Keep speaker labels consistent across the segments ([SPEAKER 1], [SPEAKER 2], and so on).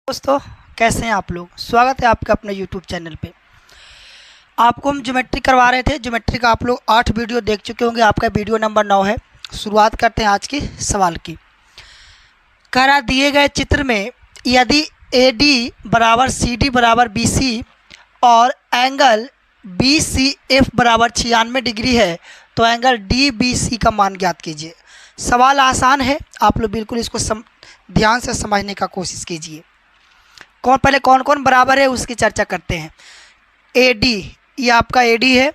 [SPEAKER 1] दोस्तों, कैसे हैं आप लोग। स्वागत है आपका अपने YouTube चैनल पे। आपको हम ज्योमेट्री करवा रहे थे। ज्योमेट्री का आप लोग 8 वीडियो देख चुके होंगे। आपका वीडियो नंबर 9 है। शुरुआत करते हैं आज की सवाल की। कह रहा दिए गए चित्र में यदि AD बराबर CD बराबर BC और एंगल BCF बराबर 96 डिग्री है तो एंगल DBC का मान ज्ञात कीजिए। सवाल आसान है, आप लोग बिल्कुल इसको ध्यान से समझने का कोशिश कीजिए। पहले कौन कौन बराबर है उसकी चर्चा करते हैं। AD ये आपका AD है,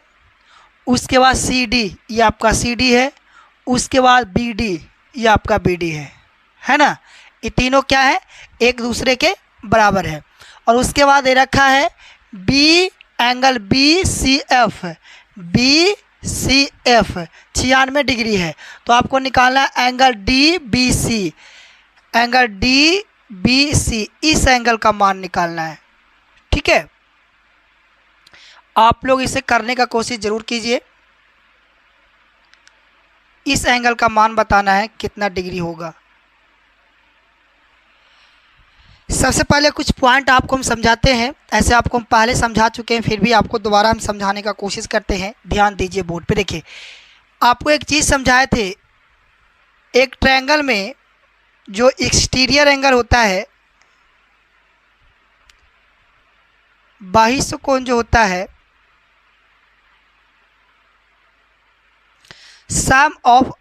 [SPEAKER 1] उसके बाद CD ये आपका CD है, उसके बाद BD ये आपका BD है ना। ये तीनों क्या है, एक दूसरे के बराबर है। और उसके बाद ये रखा है एंगल BCF 96 डिग्री है तो आपको निकालना है एंगल DBC। एंगल DBC इस एंगल का मान निकालना है। ठीक है, आप लोग इसे करने का कोशिश जरूर कीजिए। इस एंगल का मान बताना है कितना डिग्री होगा। सबसे पहले कुछ पॉइंट आपको हम समझाते हैं। ऐसे आपको हम पहले समझा चुके हैं, फिर भी आपको दोबारा हम समझाने का कोशिश करते हैं। ध्यान दीजिए, बोर्ड पे देखिए। आपको एक चीज़ समझाए थे, एक ट्रायंगल में जो एक्सटीरियर एंगल होता है, बाह्य कोण जो होता है, सम ऑफ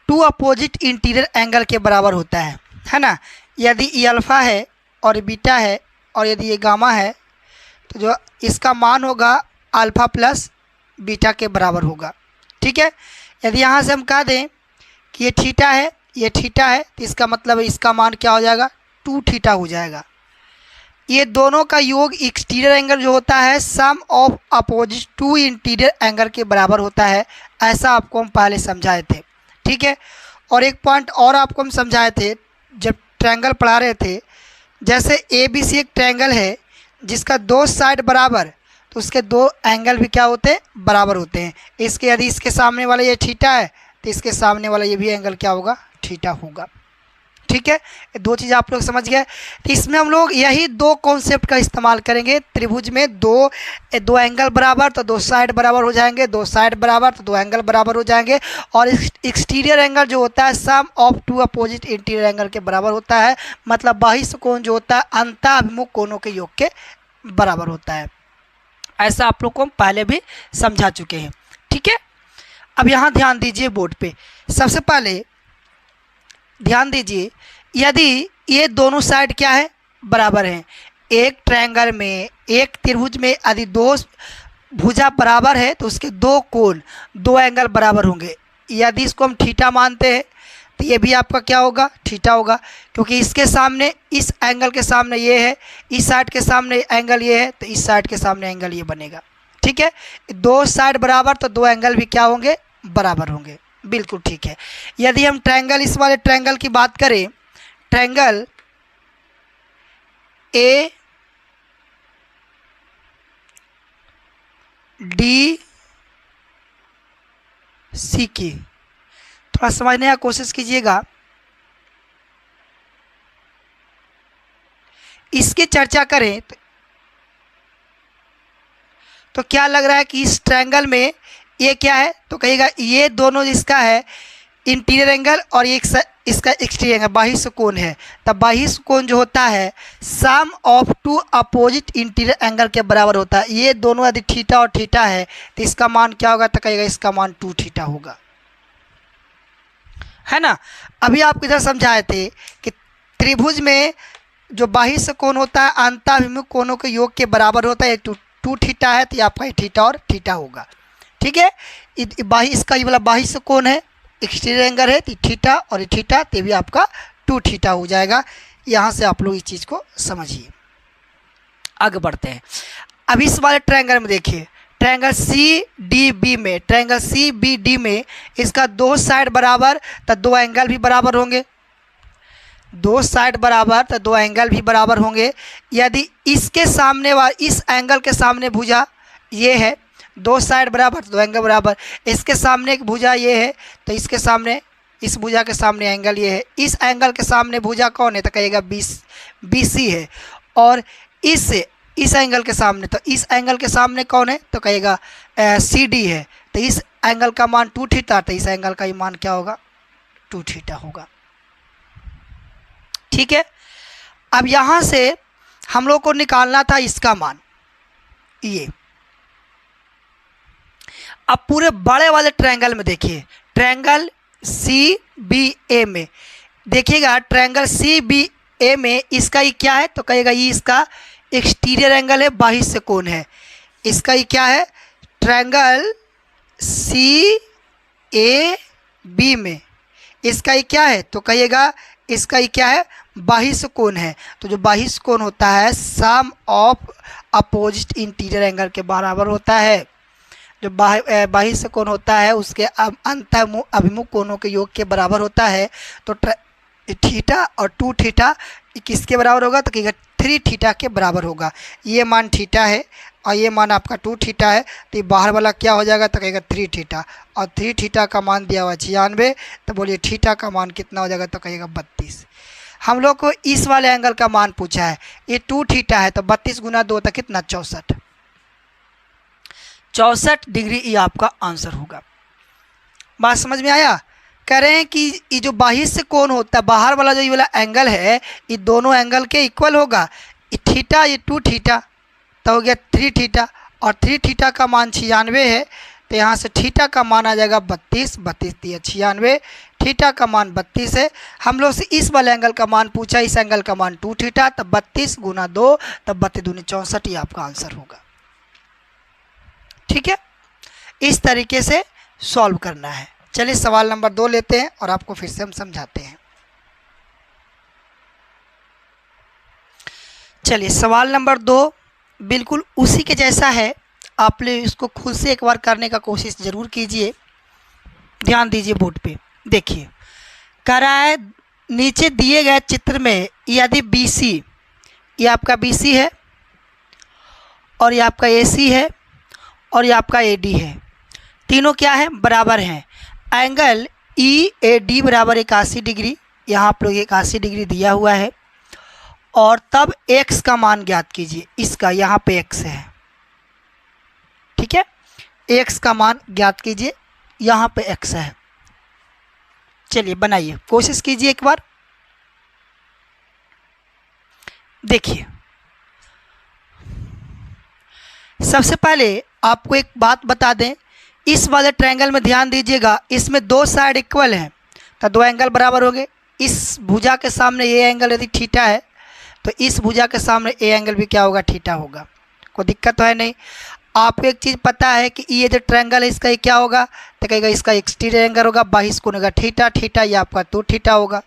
[SPEAKER 1] 2 अपोजिट इंटीरियर एंगल के बराबर होता है ना। यदि ये अल्फ़ा है और बीटा है और यदि ये गामा है तो जो इसका मान होगा अल्फ़ा प्लस बीटा के बराबर होगा। ठीक है, यदि यहाँ से हम कह दें कि ये थीटा है, ये थीटा है, तो इसका मतलब इसका मान क्या हो जाएगा, 2 थीटा हो जाएगा। ये दोनों का योग एक्सटीरियर एंगल जो होता है सम ऑफ अपोजिट 2 इंटीरियर एंगल के बराबर होता है। ऐसा आपको हम पहले समझाए थे। ठीक है, और एक पॉइंट और आपको हम समझाए थे जब ट्रायंगल पढ़ा रहे थे। जैसे ABC एक ट्रायंगल है जिसका 2 साइड बराबर, तो उसके 2 एंगल भी क्या होते हैं, बराबर होते हैं। इसके यदि इसके सामने वाला ये थीटा है तो इसके सामने वाला ये भी एंगल क्या होगा, थीटा होगा। ठीक है, ये 2 चीज़ आप लोग समझ गए। तो इसमें हम लोग यही 2 कॉन्सेप्ट का इस्तेमाल करेंगे। त्रिभुज में दो एंगल बराबर तो 2 साइड बराबर हो जाएंगे, 2 साइड बराबर तो 2 एंगल बराबर हो जाएंगे। और एक्सटीरियर एंगल जो होता है सम ऑफ 2 अपोजिट इंटीरियर एंगल के बराबर होता है। मतलब बाह्य कोण जो होता है अंतःअभिमुख कोणों के योग के बराबर होता है। ऐसा आप लोग को हम पहले भी समझा चुके हैं। ठीक है, अब यहाँ ध्यान दीजिए बोर्ड पे। सबसे पहले ध्यान दीजिए, यदि ये दोनों साइड क्या है, बराबर हैं। एक ट्रायंगल में, एक त्रिभुज में यदि 2 भुजा बराबर है तो उसके 2 कोण, 2 एंगल बराबर होंगे। यदि इसको हम थीटा मानते हैं तो ये भी आपका क्या होगा, थीटा होगा, क्योंकि इसके सामने, इस एंगल के सामने ये है, इस साइड के सामने एंगल ये है, तो इस साइड के सामने एंगल ये बनेगा। ठीक है, 2 साइड बराबर तो 2 एंगल भी क्या होंगे, बराबर होंगे। बिल्कुल ठीक है। यदि हम ट्रायंगल, इस वाले ट्रायंगल की बात करें, ट्रायंगल ADC की थोड़ा समझने का कोशिश कीजिएगा। इसकी चर्चा करें तो क्या लग रहा है कि इस ट्रायंगल में ये क्या है, तो कहिएगा ये दोनों इसका है इंटीरियर एंगल और ये इसका एक्सटीरियर एंगल बाह्य कोण है। तब बाह्य कोण जो होता है सम ऑफ 2 अपोजिट इंटीरियर एंगल के बराबर होता है। ये दोनों यदि थीटा और थीटा है तो इसका मान क्या होगा, तो कहिएगा इसका मान 2 थीटा होगा, है ना। अभी आप इधर समझाए थे कि त्रिभुज में जो बाह्य कोण होता है अंतःअभिमुख कोणों के योग के बराबर होता है। 2 थीटा है तो ये आपका थीटा और थीटा होगा। ठीक है, इसका ये वाला बाह्य कोण है, एक्सटीरियर एंगल है तो थीटा और ये थीटा, तो भी आपका 2 थीटा हो जाएगा। यहाँ से आप लोग इस चीज़ को समझिए। आगे बढ़ते हैं। अब इस वाले ट्रायंगल में देखिए, ट्रायंगल CDB में, ट्रायंगल CBD में इसका 2 साइड बराबर तो 2 एंगल भी बराबर होंगे। 2 साइड बराबर तो 2 एंगल भी बराबर होंगे। यदि इसके सामने वाला, इस एंगल के सामने भुजा ये है, 2 साइड बराबर तो 2 एंगल बराबर। इसके सामने एक भुजा ये है तो इसके सामने इस भुजा के सामने एंगल ये है, इस एंगल के सामने भुजा कौन है तो कहेगा BC है, और इस एंगल के सामने, तो इस एंगल के सामने कौन है तो कहेगा CD है। तो इस एंगल का मान 2 थीटा, तो इस एंगल का मान क्या होगा 2 थीटा होगा। ठीक है, अब यहाँ से हम लोग को निकालना था इसका मान ये। अब पूरे बड़े वाले ट्रायंगल में देखिए, ट्रायंगल CBA में देखिएगा, ट्रायंगल CBA में इसका ये क्या है तो कहेगा ये इसका एक्सटीरियर एंगल है, बाह्य कोण है। इसका ये क्या है, ट्रायंगल CAB में इसका ये क्या है तो कहिएगा इसका ये क्या है, बाह्य कोण है। तो जो बाह्य कोण होता है सम ऑफ अपोजिट इंटीरियर एंगल के बराबर होता है। जो बाह्य कोण होता है उसके अंत अभिमुख कोणों के योग के बराबर होता है। तो थीटा और 2 थीटा किसके बराबर होगा तो कहेगा 3 थीटा के बराबर होगा। ये मान थीटा है और ये मान आपका 2 थीटा है, तो ये बाहर वाला क्या हो जाएगा तो कहेगा 3 थीटा, और 3 थीटा का मान दिया हुआ 96, तो बोलिए थीटा का मान कितना हो जाएगा तो कहेगा 32। हम लोग को इस वाले एंगल का मान पूछा है, ये 2 थीटा है तो 32 गुना 2 तक कितना 64 डिग्री ये आपका आंसर होगा। बात समझ में आया। कह रहे हैं कि ये जो बाह्य कोण होता है, बाहर वाला जो ये वाला एंगल है, ये दोनों एंगल के इक्वल होगा। ये थीटा, ये 2 थीटा तो हो गया 3 थीटा, और 3 थीटा का मान 96 है, तो यहाँ से थीटा का मान आ जाएगा 32, 32 दिया 96, थीटा का मान 32 है। हम लोग से इस वाले एंगल का मान पूछा, इस एंगल का मान 2 थीटा, तब 32 गुना 2 तब 32 दूनी 64, ये आपका आंसर होगा। ठीक है, इस तरीके से सॉल्व करना है। चलिए सवाल नंबर 2 लेते हैं और आपको फिर से हम समझाते हैं। चलिए सवाल नंबर 2 बिल्कुल उसी के जैसा है, आप लोग इसको खुद से एक बार करने का कोशिश ज़रूर कीजिए। ध्यान दीजिए बोर्ड पे, देखिए कह रहा है नीचे दिए गए चित्र में यदि BC, ये आपका BC है और ये आपका AC है और ये आपका AD है, तीनों क्या है बराबर हैं। एंगल EAD बराबर 81 डिग्री, यहाँ आप लोग 81 डिग्री दिया हुआ है, और तब x का मान ज्ञात कीजिए। इसका यहाँ पे x है, ठीक है, x का मान ज्ञात कीजिए, यहाँ पे x है। चलिए बनाइए, कोशिश कीजिए एक बार। देखिए सबसे पहले आपको एक बात बता दें, इस वाले ट्रायंगल में ध्यान दीजिएगा, इसमें 2 साइड इक्वल हैं तो 2 एंगल बराबर होंगे। इस भुजा के सामने ये एंगल यदि थीटा है तो इस भुजा के सामने ए एंगल भी क्या होगा थीटा होगा, कोई दिक्कत तो है नहीं। आपको एक चीज़ पता है कि ये जो ट्रायंगल है इसका ये क्या होगा तो कहेगा इसका एक्सटीरियर एंगल होगा, बाह्य कोण होगा थीटा, थीटा ये आपका 2 थीटा होगा।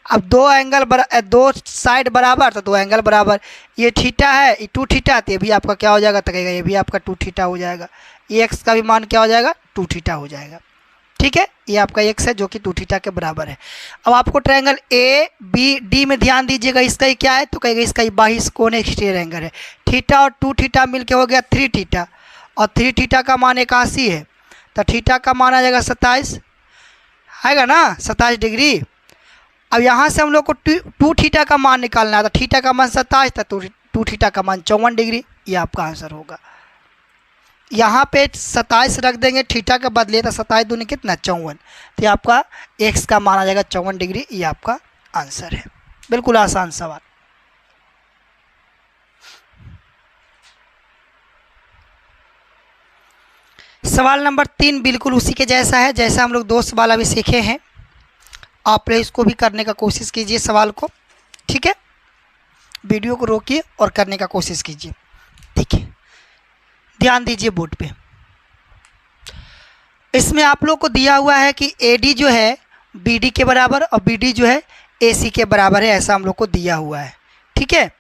[SPEAKER 1] अब 2 एंगल 2 साइड बराबर तो 2 एंगल बराबर, ये थीटा है ये 2 थीटा, तो ये भी आपका क्या हो जाएगा तो कहेगा ये भी आपका 2 थीटा हो जाएगा। ये एक्स का भी मान क्या हो जाएगा 2 थीटा हो जाएगा। ठीक है, ये आपका एक्स है जो कि 2 थीटा के बराबर है। अब आपको ट्रायंगल ABD में ध्यान दीजिएगा, इसका ये क्या है तो कहेगा इसका ये बाह्य कोण एक्सटीरियर एंगल है। थीटा और 2 थीटा मिलके हो गया 3 थीटा, और 3 थीटा का मान 81 है, तो थीटा का मान आ जाएगा 27, आएगा ना 27 डिग्री। अब यहाँ से हम लोग को 2 थीटा का मान निकालना है, तो थीटा का मान 27 था, तो 2 थीटा का मान 54 डिग्री, ये आपका आंसर होगा। यहाँ पे 27 रख देंगे थीटा के बदले, तो 27 दूनी कितना 54, तो ये आपका x का मान आ जाएगा 54 डिग्री, ये आपका आंसर है। बिल्कुल आसान सवाल। सवाल नंबर 3 बिल्कुल उसी के जैसा है, जैसा हम लोग 2 सवाल अभी सीखे हैं। आप लोग इसको भी करने का कोशिश कीजिए सवाल को, ठीक है, वीडियो को रोकिए और करने का कोशिश कीजिए। देखिए ध्यान दीजिए बोर्ड पे, इसमें आप लोग को दिया हुआ है कि AD जो है BD के बराबर और BD जो है AC के बराबर है, ऐसा हम लोग को दिया हुआ है। ठीक है,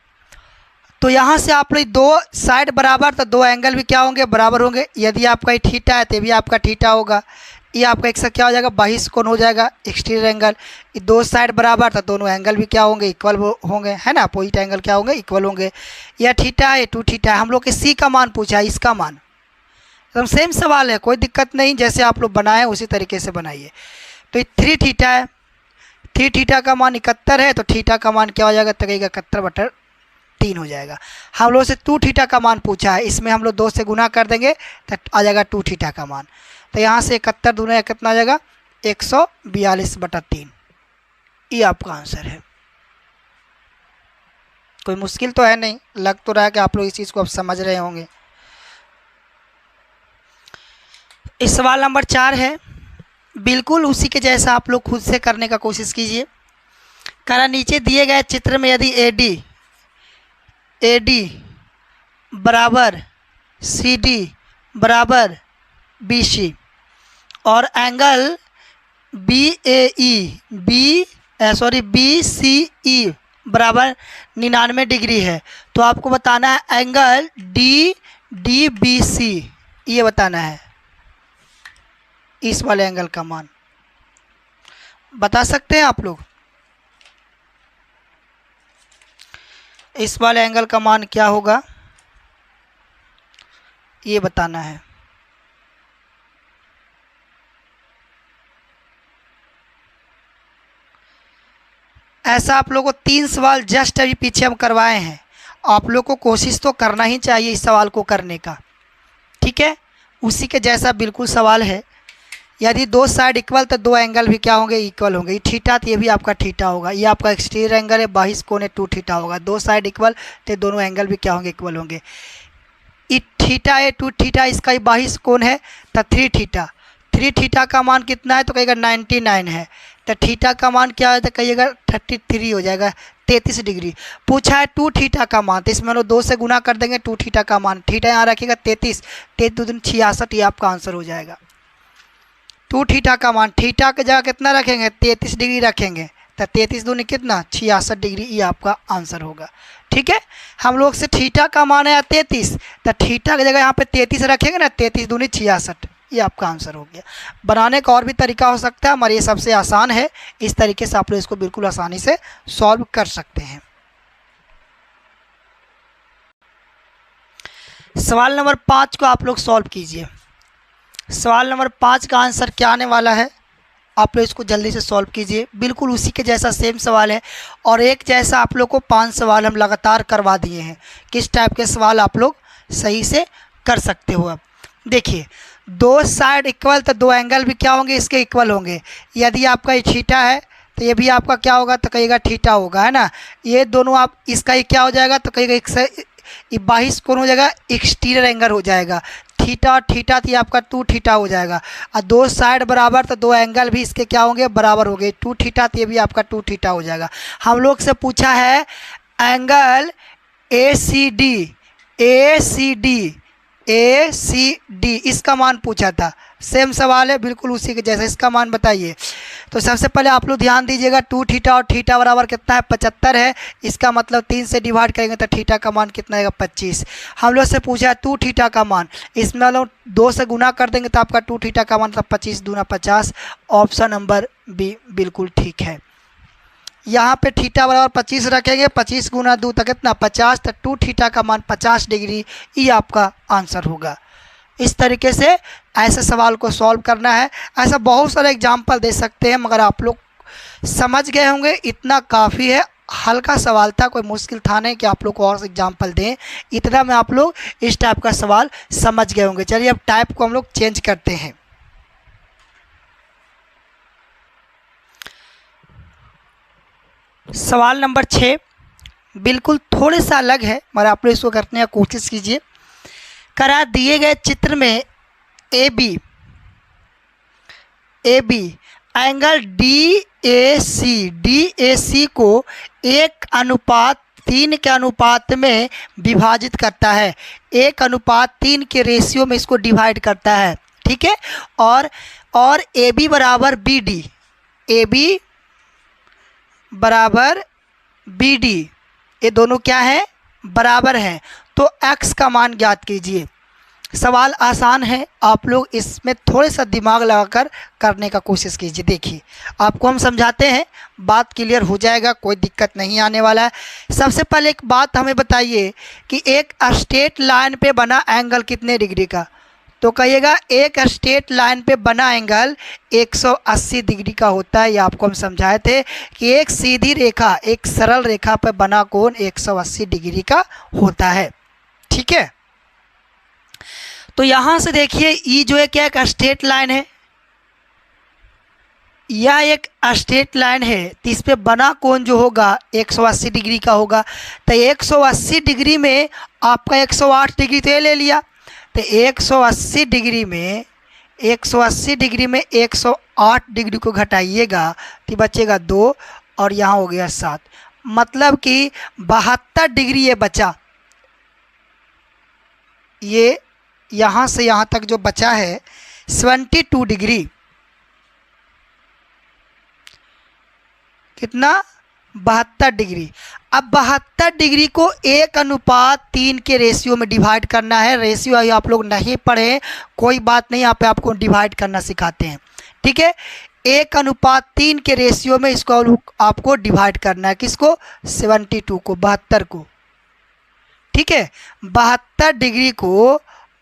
[SPEAKER 1] तो यहाँ से आप लोग 2 साइड बराबर तो 2 एंगल भी क्या होंगे बराबर होंगे। यदि आपका ये थीटा है तो भी आपका थीटा होगा, ये आपका एक क्या हो जाएगा बाह्य कोण हो जाएगा एक्सटीरियर एंगल। ये 2 साइड बराबर तो दोनों एंगल भी क्या होंगे इक्वल होंगे, है ना, अपोजिट एंगल क्या होंगे इक्वल होंगे। यह थीटा है 2 थीटा है। हम लोग के C का मान पूछा है, इसका मान एकदम सेम सवाल है, कोई दिक्कत नहीं, जैसे आप लोग बनाए उसी तरीके से बनाइए। तो ये 3 थीटा है, 3 थीटा का मान 71 है, तो थीटा का मान क्या हो जाएगा, तो कहेगा 71/3 हो जाएगा। हम लोग से 2 थीटा का मान पूछा है, इसमें हम लोग 2 से गुना कर देंगे तो आ जाएगा 2 थीटा का मान। तो यहाँ से 71 दूना कितना आ जाएगा, 142/3। ये आपका आंसर है। कोई मुश्किल तो है नहीं, लग तो रहा है कि आप लोग इस चीज़ को अब समझ रहे होंगे। इस सवाल नंबर 4 है, बिल्कुल उसी के जैसा आप लोग खुद से करने का कोशिश कीजिए। करा नीचे दिए गए चित्र में यदि AD बराबर CD बराबर BC और एंगल BCE बराबर 99 डिग्री है, तो आपको बताना है एंगल DBC, ये बताना है। इस वाले एंगल का मान बता सकते हैं आप लोग, इस वाले एंगल का मान क्या होगा ये बताना है। ऐसा आप लोगों को 3 सवाल जस्ट अभी पीछे हम करवाए हैं, आप लोग को कोशिश तो करना ही चाहिए इस सवाल को करने का, ठीक है। उसी के जैसा बिल्कुल सवाल है। यदि 2 साइड इक्वल तो 2 एंगल भी क्या होंगे, इक्वल होंगे। ये थीटा तो ये भी आपका थीटा होगा, ये आपका एक्सटीरियर एंगल है, बाहिस कोण है 2 थीटा होगा। 2 साइड इक्वल तो दोनों एंगल भी क्या होंगे, इक्वल होंगे। ये थीटा है 2 थीटा, इसका ही बाहिस कोण है तो 3 थीटा। 3 थीटा का मान कितना है, तो कहिएगा 99 है। तो थीटा का मान क्या है, तो कहिएगा 33 हो जाएगा, 33 डिग्री। पूछा है 2 थीटा का मान, तो इसमें हम लोग 2 से गुना कर देंगे 2 थीटा का मान। थीटा यहाँ रखिएगा 33, 33 दूनी 66, ये आपका आंसर हो जाएगा। 2 थीटा का मान, थीटा की जगह कितना रखेंगे, 33 डिग्री रखेंगे, तो 33 दूनी कितना 66 डिग्री, ये आपका आंसर होगा, ठीक है। हम लोग से थीटा का मान है 33, तो थीटा की जगह यहाँ पे 33 रखेंगे ना, 33 दूनी 66, ये आपका आंसर हो गया। बनाने का और भी तरीका हो सकता है, हमारे ये सबसे आसान है। इस तरीके से आप लोग इसको बिल्कुल आसानी से सॉल्व कर सकते हैं। सवाल नंबर 5 को आप लोग सॉल्व कीजिए। सवाल नंबर 5 का आंसर क्या आने वाला है, आप लोग इसको जल्दी से सॉल्व कीजिए। बिल्कुल उसी के जैसा सेम सवाल है, और एक जैसा आप लोग को 5 सवाल हम लगातार करवा दिए हैं। किस टाइप के सवाल आप लोग सही से कर सकते हो। अब देखिए, 2 साइड इक्वल तो 2 एंगल भी क्या होंगे, इसके इक्वल होंगे। यदि आपका ये थीटा है तो ये भी आपका क्या होगा, तो कहिएगा थीटा होगा, है ना। ये दोनों आप, इसका ही क्या हो जाएगा, तो कहिएगा ये बाहिस कोण हो जाएगा, एक्सटीरियर एंगल हो जाएगा। थीटा और थीटा थी आपका 2 थीटा हो जाएगा, और 2 साइड बराबर तो 2 एंगल भी इसके क्या होंगे, बराबर हो गए। 2 थीटा तो ये भी आपका 2 थीटा हो जाएगा। हम लोग से पूछा है एंगल ACD, इसका मान पूछा था। सेम सवाल है, बिल्कुल उसी के जैसा, इसका मान बताइए। तो सबसे पहले आप लोग ध्यान दीजिएगा, 2 थीटा और थीटा बराबर कितना है, 75 है। इसका मतलब 3 से डिवाइड करेंगे तो थीटा का मान कितना आएगा, 25। हम लोग से पूछा है 2 थीटा का मान, इसमें हम लोग 2 से गुना कर देंगे तो आपका 2 थीटा का मान मतलब 25 दूना 50। ऑप्शन नंबर बी बिल्कुल ठीक है। यहाँ पे थीटा बराबर 25 रखेंगे, 25 गुना 2 तक कितना 50, तो 2 थीटा का मान 50 डिग्री, ये आपका आंसर होगा। इस तरीके से ऐसे सवाल को सॉल्व करना है। ऐसा बहुत सारे एग्जाम्पल दे सकते हैं, मगर आप लोग समझ गए होंगे, इतना काफ़ी है। हल्का सवाल था, कोई मुश्किल था नहीं कि आप लोग को और एग्जाम्पल दें। इतना में आप लोग इस टाइप का सवाल समझ गए होंगे। चलिए अब टाइप को हम लोग चेंज करते हैं। सवाल नंबर 6 बिल्कुल थोड़े सा अलग है, मगर आप लोग इसको करने की कोशिश कीजिए। करा दिए गए चित्र में AB एंगल DAC को 1:3 के अनुपात में विभाजित करता है, 1:3 के रेशियो में इसको डिवाइड करता है, ठीक है। और AB बराबर BD, ये दोनों क्या है, बराबर हैं। तो x का मान ज्ञात कीजिए। सवाल आसान है, आप लोग इसमें थोड़े सा दिमाग लगाकर करने का कोशिश कीजिए। देखिए, आपको हम समझाते हैं, बात क्लियर हो जाएगा, कोई दिक्कत नहीं आने वाला है। सबसे पहले एक बात हमें बताइए कि एक स्ट्रेट लाइन पे बना एंगल कितने डिग्री का, तो कहिएगा एक स्ट्रेट लाइन पे बना एंगल 180 डिग्री का होता है। ये आपको हम समझाए थे कि एक सीधी रेखा, एक सरल रेखा पे बना कोण 180 डिग्री का होता है। ठीक है, तो यहां से देखिए ई जो है क्या, एक स्ट्रेट लाइन है, यह एक स्ट्रेट लाइन है, तो इस पे बना कोण जो होगा 180 डिग्री का होगा। तो 180 डिग्री में आपका 108 डिग्री तो ये ले लिया, तो 180 डिग्री में 108 डिग्री को घटाइएगा तो बचेगा 2 और यहाँ हो गया 7, मतलब कि 72 डिग्री ये बचा। ये यहाँ से यहाँ तक जो बचा है 72 डिग्री, कितना, 72 डिग्री। अब 72 डिग्री को 1:3 के रेशियो में डिवाइड करना है। रेशियो आप लोग नहीं पढ़े, कोई बात नहीं, यहाँ पे आपको डिवाइड करना सिखाते हैं। ठीक है, 1:3 के रेशियो में इसको आपको डिवाइड करना है, किसको, 72 को, 72 को। ठीक है, 72 डिग्री को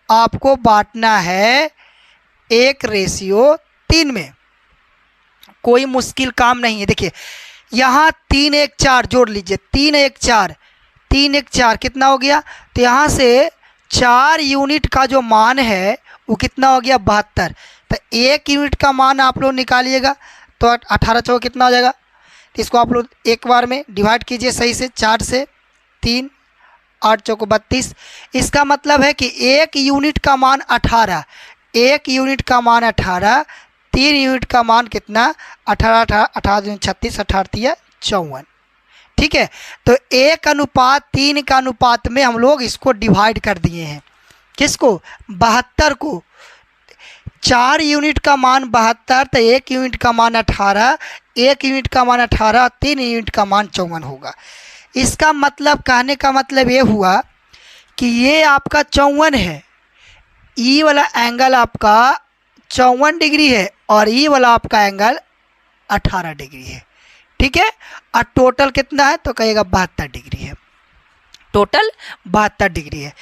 [SPEAKER 1] आपको बांटना है 1:3 में। कोई मुश्किल काम नहीं है। देखिए यहाँ 3 1 4 जोड़ लीजिए, 3 1 4, 3 1 4 कितना हो गया, तो यहाँ से 4 यूनिट का जो मान है वो कितना हो गया, 72। तो 1 यूनिट का मान आप लोग निकालिएगा तो 18 चौक कितना हो जाएगा। तो इसको आप लोग एक बार में डिवाइड कीजिए सही से, 4 से 3, 8 चौक 32। इसका मतलब है कि 1 यूनिट का मान 18, 1 यूनिट का मान 18, 3 यूनिट का मान कितना, 18 18 36, 18 54। ठीक है, तो 1:3 का अनुपात में हम लोग इसको डिवाइड कर दिए हैं, किसको, 72 को। 4 यूनिट का मान 72, तो 1 यूनिट का मान 18, 1 यूनिट का मान 18, 3 यूनिट का मान 54 होगा। इसका मतलब, कहने का मतलब ये हुआ कि ये आपका 54 है, ई वाला एंगल आपका 54 डिग्री है और ई वाला आपका एंगल 18 डिग्री है। ठीक है, और टोटल कितना है, तो कहिएगा 72 डिग्री है, टोटल 72 डिग्री है।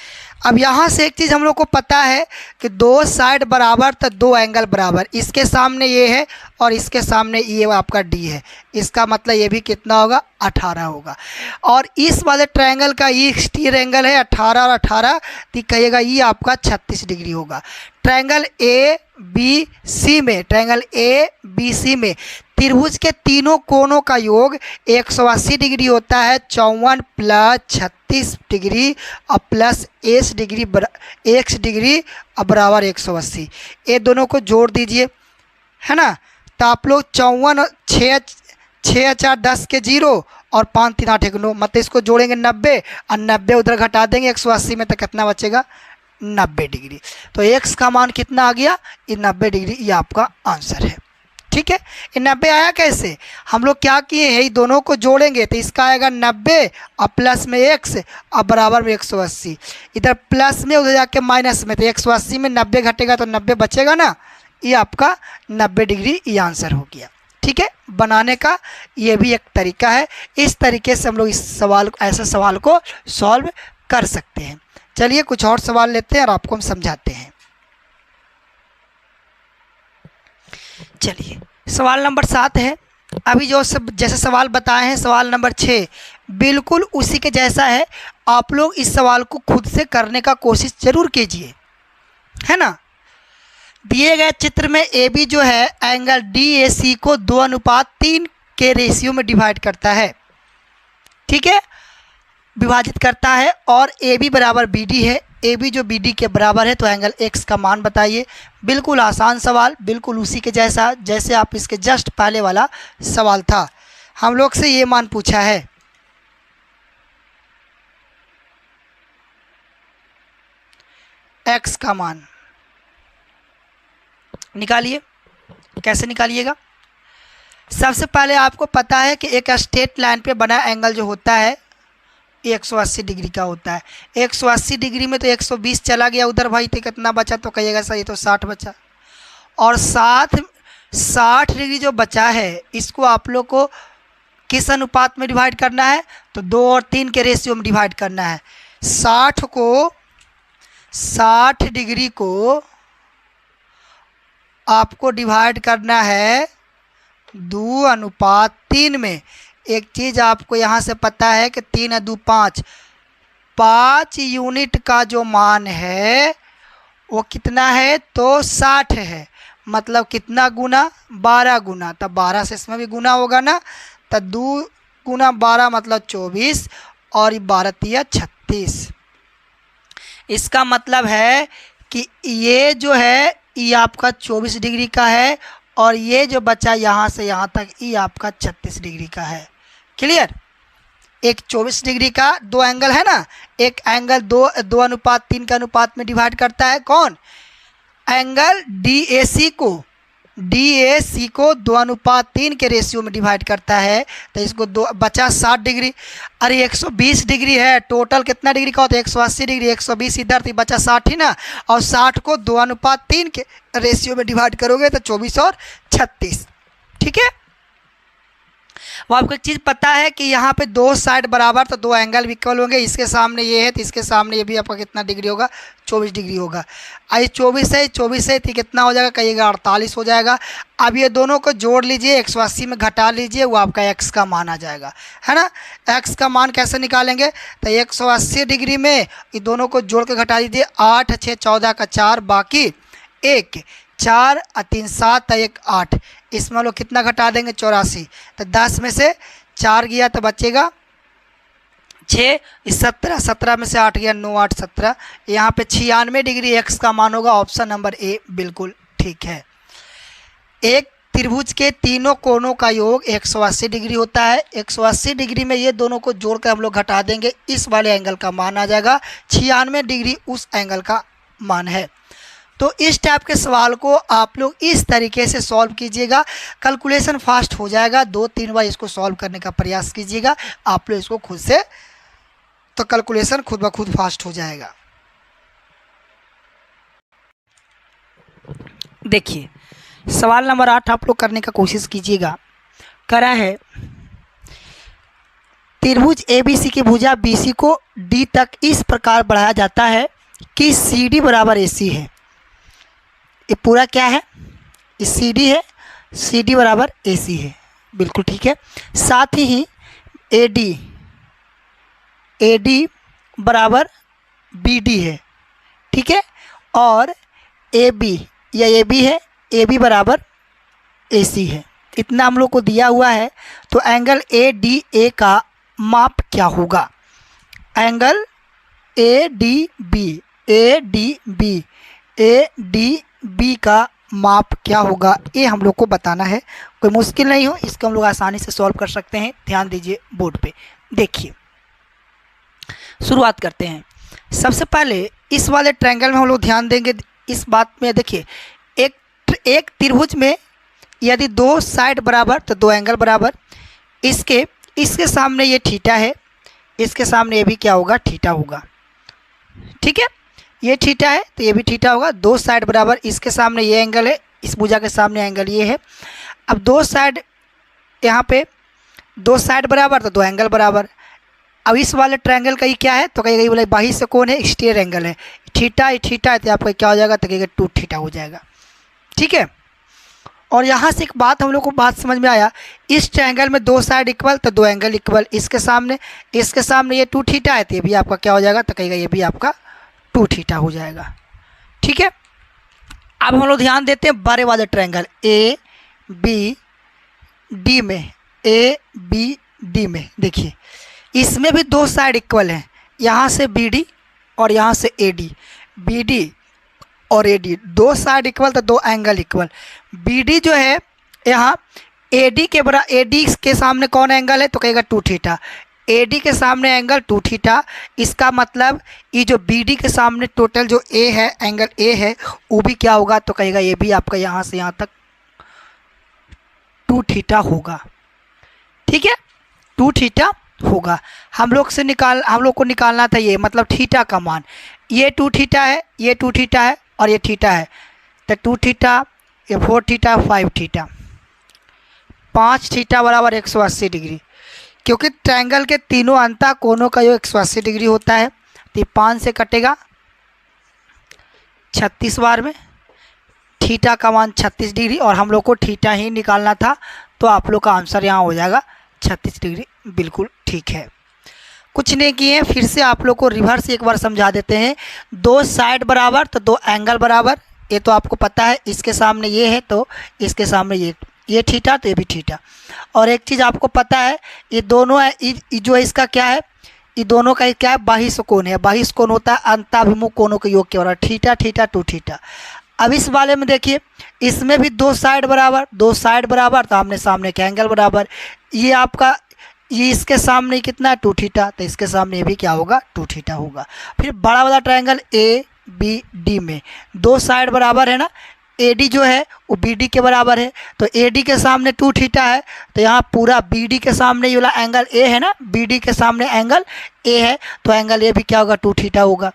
[SPEAKER 1] अब यहाँ से एक चीज़ हम लोग को पता है कि 2 साइड बराबर तो 2 एंगल बराबर, इसके सामने ये है और इसके सामने ये आपका डी है, इसका मतलब ये भी कितना होगा, 18 होगा। और इस वाले ट्रायंगल का ये एक्सटीरियर एंगल है 18 और 18, तो कहिएगा ये आपका 36 डिग्री होगा। ट्रायंगल ए बी सी में, ट्रायंगल ए बी सी में त्रिभुज के तीनों कोणों का योग 180 डिग्री होता है। 54 प्लस 36 डिग्री और प्लस एक्स डिग्री और बराबर 180, ये दोनों को जोड़ दीजिए, है ना। तो आप लोग 54 6 4 10 के 0 और 5 3 8 1 9, मतलब इसको जोड़ेंगे 90 और 90 उधर घटा देंगे 180 में, तो कितना बचेगा, 90 डिग्री। तो एक्स का मान कितना आ गया, ये 90 डिग्री, ये आपका आंसर है। ठीक है, ये 90 आया कैसे, हम लोग क्या किए हैं, ये दोनों को जोड़ेंगे तो इसका आएगा 90 और प्लस में एक्स और बराबर में 180, इधर प्लस में उधर जाके माइनस में, तो 180 में 90 घटेगा तो 90 बचेगा ना, ये आपका 90 डिग्री ये आंसर हो गया। ठीक है, बनाने का ये भी एक तरीका है, इस तरीके से हम लोग इस सवाल, ऐसे सवाल को सॉल्व कर सकते हैं। चलिए कुछ और सवाल लेते हैं और आपको हम समझाते हैं। चलिए सवाल नंबर 7 है, अभी जो सब जैसे सवाल बताए हैं, सवाल नंबर 6 बिल्कुल उसी के जैसा है। आप लोग इस सवाल को खुद से करने का कोशिश जरूर कीजिए, है ना। दिए गए चित्र में ए बी जो है एंगल डी ए सी को 2:3 के रेशियो में डिवाइड करता है। ठीक है, विभाजित करता है, और ए बी बराबर बी डी है, ए बी जो बी डी के बराबर है, तो एंगल एक्स का मान बताइए। बिल्कुल आसान सवाल, बिल्कुल उसी के जैसा जैसे आप इसके जस्ट पहले वाला सवाल था, हम लोग से ये मान पूछा है। एक्स का मान निकालिए, कैसे निकालिएगा। सबसे पहले आपको पता है कि एक स्ट्रेट लाइन पे बना एंगल जो होता है 180 डिग्री का होता है। 180 डिग्री में तो 120 चला गया उधर भाई, तो कितना बचा, तो कहिएगा सही, तो 60 बचा। और 60 डिग्री जो बचा है इसको आप लोग को किस अनुपात में डिवाइड करना है, तो 2 और 3 के रेशियो में डिवाइड करना है। 60 डिग्री को आपको डिवाइड करना है 2:3 में। एक चीज़ आपको यहाँ से पता है कि 3 2 5, 5 यूनिट का जो मान है वो कितना है, तो 60 है। मतलब कितना गुना, 12 गुना। तब 12 से इसमें भी गुना होगा ना, तब 2 गुना 12 मतलब 24, और 12 तिया 36। इसका मतलब है कि ये जो है ये आपका 24 डिग्री का है, और ये जो बचा यहाँ से यहाँ तक ये आपका 36 डिग्री का है। क्लियर? एक 24 डिग्री का दो एंगल है ना, एक एंगल 2:3 के अनुपात में डिवाइड करता है। कौन? एंगल DAC को 2:3 के रेशियो में डिवाइड करता है। तो इसको बचा 60 डिग्री। अरे 120 डिग्री है, टोटल कितना डिग्री का होता है? 180 डिग्री। 120 इधर थी, बचा 60 ही ना, और 60 को 2:3 के रेशियो में डिवाइड करोगे तो 24 और 36। ठीक है? वो आपको एक चीज़ पता है कि यहाँ पे दो साइड बराबर तो दो एंगल भी इक्वल होंगे। इसके सामने ये है तो इसके सामने ये भी आपका कितना डिग्री होगा? 24 डिग्री होगा। आई 24 है तो कितना हो जाएगा? कहिएगा 48 हो जाएगा। अब ये दोनों को जोड़ लीजिए, 180 में घटा लीजिए, वो आपका x का मान आ जाएगा, है ना। x का मान कैसे निकालेंगे? तो 180 डिग्री में ये दोनों को जोड़ के घटा दीजिए। 8 6 14 का 4, बाकी 1, 4 और 3 7 1 8। इसमें हम लोग कितना घटा देंगे? 84। तो 10 में से 4 गया तो बचेगा 6, 17, 17 में से 8 गया 9 8 17। यहाँ पे 96 डिग्री x का मान होगा। ऑप्शन नंबर ए बिल्कुल ठीक है। एक त्रिभुज के तीनों कोणों का योग 180 डिग्री होता है। 180 डिग्री में ये दोनों को जोड़कर हम लोग घटा देंगे, इस वाले एंगल का मान आ जाएगा। 96 डिग्री उस एंगल का मान है। तो इस टाइप के सवाल को आप लोग इस तरीके से सॉल्व कीजिएगा, कैलकुलेशन फास्ट हो जाएगा। 2-3 बार इसको सॉल्व करने का प्रयास कीजिएगा, आप लोग इसको खुद से, तो कैलकुलेशन खुद ब खुद फास्ट हो जाएगा। देखिए सवाल नंबर 8 आप लोग करने का कोशिश कीजिएगा। करा है त्रिभुज ABC की भुजा BC को D तक इस प्रकार बढ़ाया जाता है कि CD बराबर AC है। ये पूरा क्या है? ये CD है, CD बराबर AC है, बिल्कुल ठीक है। साथ ही AD बराबर BD है, ठीक है। और AB या AB है, AB बराबर AC है। इतना हम लोग को दिया हुआ है। तो एंगल ADA का माप क्या होगा? एंगल ADB का माप क्या होगा, ये हम लोग को बताना है। कोई मुश्किल नहीं हो, इसको हम लोग आसानी से सॉल्व कर सकते हैं। ध्यान दीजिए बोर्ड पे। देखिए शुरुआत करते हैं। सबसे पहले इस वाले ट्रायंगल में हम लोग ध्यान देंगे इस बात में। देखिए एक त्रिभुज में यदि दो साइड बराबर तो दो एंगल बराबर। इसके सामने ये थीटा है, इसके सामने ये भी क्या होगा? थीटा होगा, ठीक है। ये थीटा है तो ये भी थीटा होगा। दो साइड बराबर, इसके सामने ये एंगल है, इस भुजा के सामने एंगल ये है। अब दो साइड, यहाँ पे दो साइड बराबर तो दो एंगल बराबर। अब इस वाले ट्रायंगल का ये क्या है? तो कहिएगा ये बोले बाहरी से कौन है? स्टेयर एंगल है। थीटा है तो आपका क्या हो जाएगा? तो कहिएगा 2 थीटा हो जाएगा, ठीक है। और यहाँ से एक बात हम लोग को बात समझ में आया, इस ट्रायंगल में दो साइड इक्वल तो दो एंगल इक्वल। इसके सामने ये 2 थीटा है तो ये भी आपका क्या हो जाएगा? तो कहिएगा ये भी आपका 2 थीटा हो जाएगा, ठीक है। अब हम लोग ध्यान देते हैं बड़े वाले ट्रायंगल ABD में। देखिए इसमें भी दो साइड इक्वल हैं, यहाँ से BD और यहाँ से AD। BD और AD दो साइड इक्वल तो दो एंगल इक्वल। BD जो है यहाँ AD के सामने कौन एंगल है? तो कहेगा 2 थीटा। AD के सामने एंगल 2 थीटा। इसका मतलब ये जो BD के सामने टोटल जो A है, एंगल A है, वो भी क्या होगा? तो कहेगा ये भी आपका यहाँ से यहाँ तक 2 थीटा होगा, ठीक है। 2 थीटा होगा। हम लोग को निकालना था ये, मतलब थीटा का मान। ये 2 थीटा है, ये 2 थीटा है और ये थीटा है। तो 2 थीटा, ये 4 थीटा, 5 थीटा, 5 थीटा बराबर 180 डिग्री। क्योंकि ट्रायंगल के तीनों अंतः कोणों का योग 180 डिग्री होता है, तो ये 5 से कटेगा 36 बार में। थीटा का मान 36 डिग्री, और हम लोग को थीटा ही निकालना था, तो आप लोग का आंसर यहाँ हो जाएगा 36 डिग्री। बिल्कुल ठीक है। कुछ नहीं किए, फिर से आप लोग को रिवर्स एक बार समझा देते हैं। दो साइड बराबर तो दो एंगल बराबर, ये तो आपको पता है। इसके सामने ये है तो इसके सामने ये थीटा, तो ये भी थीटा। और एक चीज़ आपको पता है, ये दोनों है, जो इसका क्या है, ये दोनों का क्या है, बाहिश कोण है। बाहिश कोण होता है अंताभिमुख कोणों के योग के बराबर, थीटा थीटा टू थीटा। अब इस वाले में देखिए, इसमें भी दो साइड बराबर, दो साइड बराबर तो आमने सामने के एंगल बराबर। ये आपका, ये इसके सामने कितना है, टू थीटा, तो इसके सामने ये भी क्या होगा, टू थीटा होगा। फिर बड़ा वाला ट्रायंगल ए बी डी में दो साइड बराबर है ना, ए डी जो है वो बी डी के बराबर है, तो ए डी के सामने टू थीटा है, तो यहाँ पूरा बी डी के सामने ये वाला एंगल ए है ना, बी डी के सामने एंगल ए है, तो एंगल ए भी क्या होगा, टू थीटा होगा।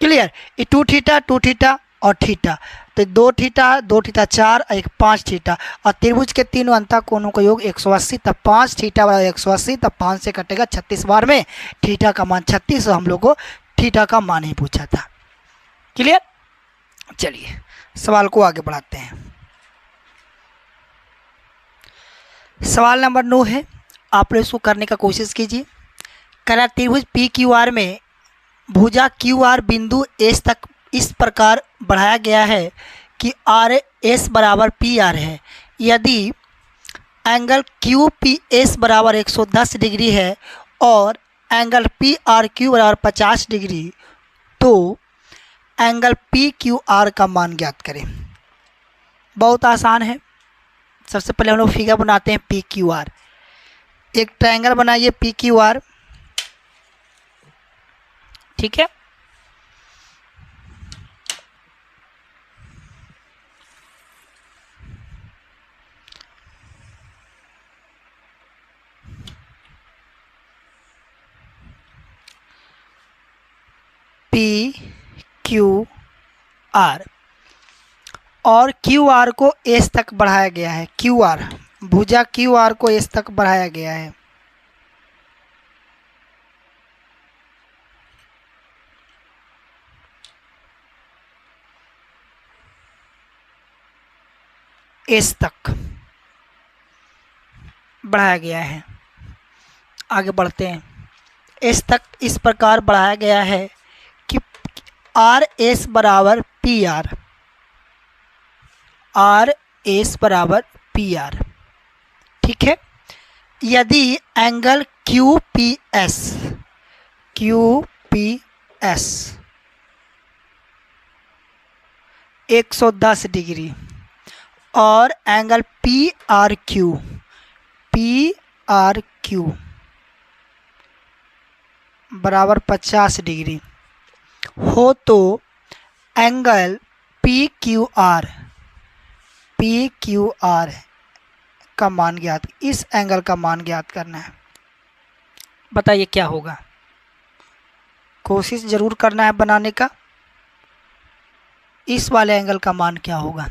[SPEAKER 1] क्लियर। ये टू थीटा और थीटा, तो दो थीटा 4, एक 5 थीटा, और त्रिभुज के तीनों अंतः कोणों का योग 180, तब 5 थीटा बराबर 180, तब 5 से कटेगा 36 बार में थीटा का मान 36, और हम लोग को थीटा का मान ही पूछा था। क्लियर। चलिए सवाल को आगे बढ़ाते हैं। सवाल नंबर 9 है, आप लोग इसको करने का कोशिश कीजिए। करा त्रिभुज पी क्यू आर में भुजा क्यू आर बिंदु एस तक इस प्रकार बढ़ाया गया है कि आर एस बराबर पी आर है। यदि एंगल क्यू पी एस बराबर 110 डिग्री है और एंगल पी आर क्यू बराबर 50 डिग्री, तो एंगल पी क्यू आर का मान ज्ञात करें। बहुत आसान है। सबसे पहले हम लोग फिगर बनाते हैं पी क्यू आर। एक ट्रायंगल बनाइए पी क्यू आर, ठीक है। पी क्यू आर, और क्यू आर को एस तक बढ़ाया गया है। क्यू आर, भुजा क्यू आर को एस तक बढ़ाया गया है। एस तक बढ़ाया गया है। आगे बढ़ते हैं। एस तक इस प्रकार बढ़ाया गया है कि आर एस बराबर पी आर, आर एस बराबर पी आर, ठीक है। यदि angle Q P S, Q P S 110 degree और angle P R Q, P R Q बराबर 50 डिग्री हो, तो angle P Q R, P Q R का मान ज्ञात, इस एंगल का मान ज्ञात करना है। बताइए क्या होगा। कोशिश जरूर करना है बनाने का। इस वाले एंगल का मान क्या होगा,